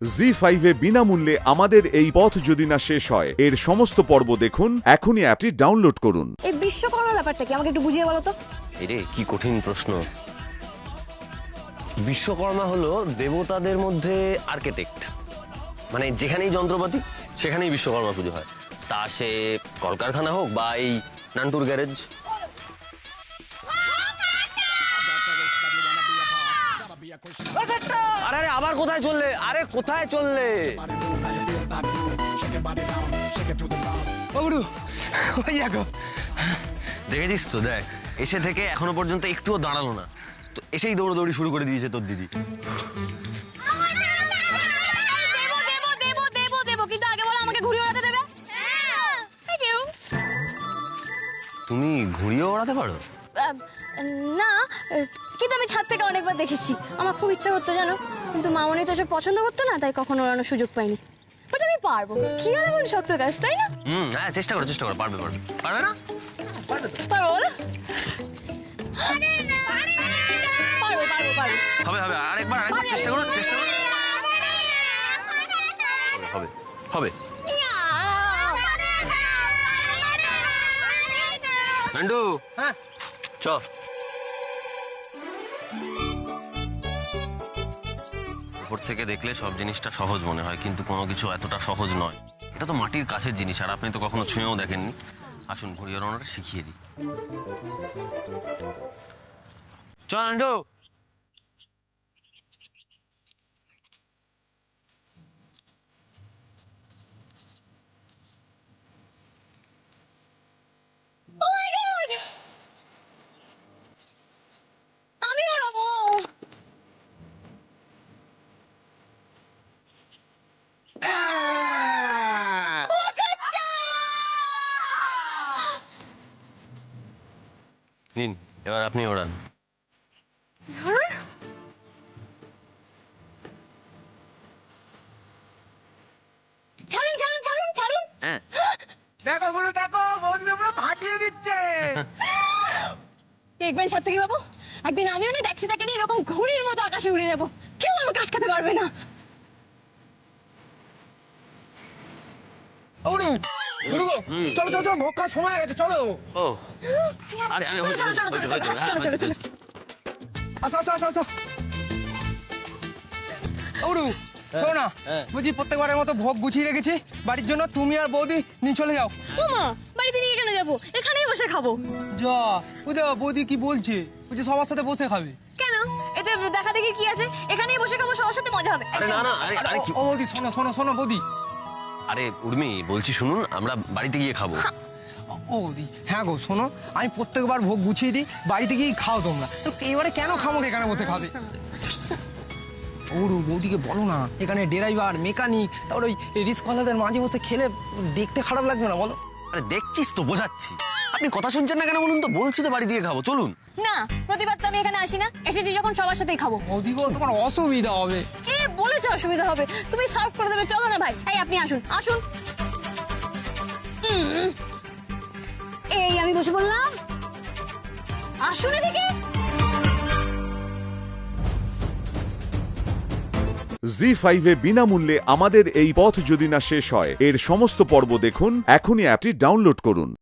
জি5 এ বিনামূল্যে আমাদের এই পথ যদি না শেষ হয় এর সমস্ত পর্ব দেখুন এখনই অ্যাপটি ডাউনলোড করুন। এই বিশ্বকর্মার ব্যাপারটা কি আমাকে একটু বুঝিয়ে বলো তো। এরে কি কঠিন প্রশ্ন। বিশ্বকর্মা হলো দেবতাদের মধ্যে আর্কিটেক্ট, মানে যেখানেই যন্ত্রপাতি সেখানেই বিশ্বকর্মা পুজো হয়। তা সে কলকারখানা হোক বা এই নান্টুর গ্যারেজ। আরে আরে আবার কোথায় চললে? আরে কোথায় চললে? দেখেছিস তো, দেখ এসে থেকে এখনো পর্যন্ত একটুও দাঁড়ালো না, তো এসেই দৌড়দৌড়ি শুরু করে দিয়েছে তোর দিদি। কিন্তু আগে বলো আমাকে ঘুড়ি ওড়াতে দেবে। তুমি ঘুড়িও ওড়াতে পারো? না, কিন্তু আমি ছাদ থেকে অনেকবার দেখেছি। আমার খুব ইচ্ছা করতো জানো, কিন্তু মামনি তো সব পছন্দ করতো না, তাই কখনো ওড়ানোর সুযোগ পাইনি। বাট আমি পারবো, কি আর এমন শক্ত কাজ, তাই না? হ্যাঁ, চেষ্টা করো পারবে পারবে না? পারবো বলো? পারবো। হবে আরেকবার চেষ্টা করো হবে হবে। নান্টু, হ্যাঁ চ। উপর থেকে দেখলে সব জিনিসটা সহজ মনে হয়, কিন্তু কোনো কিছু এতটা সহজ নয়। এটা তো মাটির কাছের জিনিস, আর আপনি তো কখনো ছুঁয়েও দেখেননি। আসুন ঘুড়ি ওড়ানোটা শিখিয়ে দিই। চল নান্টু। আমি ওড়াবো। নিন, এবার আপনি ওড়ান। ছাড়ুন। হ্যাঁ, দেখো বন্ধু পুরো ফাটিয়ে দিচ্ছে। দেখবেন সাত্তকী বাবু, একদিন আমিও না ট্যাক্সিটাকে নিয়ে এরকম ঘুড়ির মতো আকাশে উড়ে যাবো, কেউ আমাকে আটকাতে পারবে না। চলো ভোগ খাওয়ার সময় হয়ে গেছে, চলো। ও আরে হয়েছে। আসো। ওরু শোনো না, বুঝি প্রত্যেকবারের মতো ভোগ গুছিয়ে রেখেছি বাড়ির জন্য, তুমি আর বৌদি নিয়ে চলে যাও। ওমা, বাড়িতে নিয়ে কেন যাবো? এখানেই বসে খাবো। যা বুঝা, বৌদি কি বলছে? বুঝি সবার সাথে বসে খাবে। কেন? এতে দেখা দেখি কি আছে? এখানেই বসে খাবো, সবার সাথে মজা হবে। আরে না, আরে কি? ও বৌদি শোনো বৌদি। আরে উর্মি, বলছি শুনুন, আমরা বাড়িতে গিয়ে খাবো। ও বৌদি, হ্যাঁ গো শোনো, আমি প্রত্যেকবার ভোগ গুছিয়ে দিই, বাড়িতে গিয়েই খাও তোমরা। তো এবারে কেন খামো এখানে বসে খাবে? ওরু বৌদিকে বলো না, এখানে ড্রাইভার, মেকানিক, তারপর ওই রিস্কওয়ালাদের মাঝে বসে খেলে দেখতে খারাপ লাগবে না বলো? আরে দেখছিস তো, বোঝাচ্ছি। আপনি কথা শুনছেন না কেন বলুন তো? বলছি তো বাড়ি দিয়ে খাবো, চলুন। না, প্রতিবার তো আমি এখানে আসি না, এসেছি যখন সবার সাথেই খাবো। বৌদি গো, তোমার অসুবিধা হবে। কে বলেছে অসুবিধা হবে? তুমি সার্ভ করে দেবে, চলো না ভাই। এই আপনি আসুন। এই আমি বসে বললাম, আসুন এদিকে। জি5 এ বিনামূল্যে আমাদের এই পথ যদি না শেষ হয় এর সমস্ত পর্ব দেখুন এখনই অ্যাপটি ডাউনলোড করুন।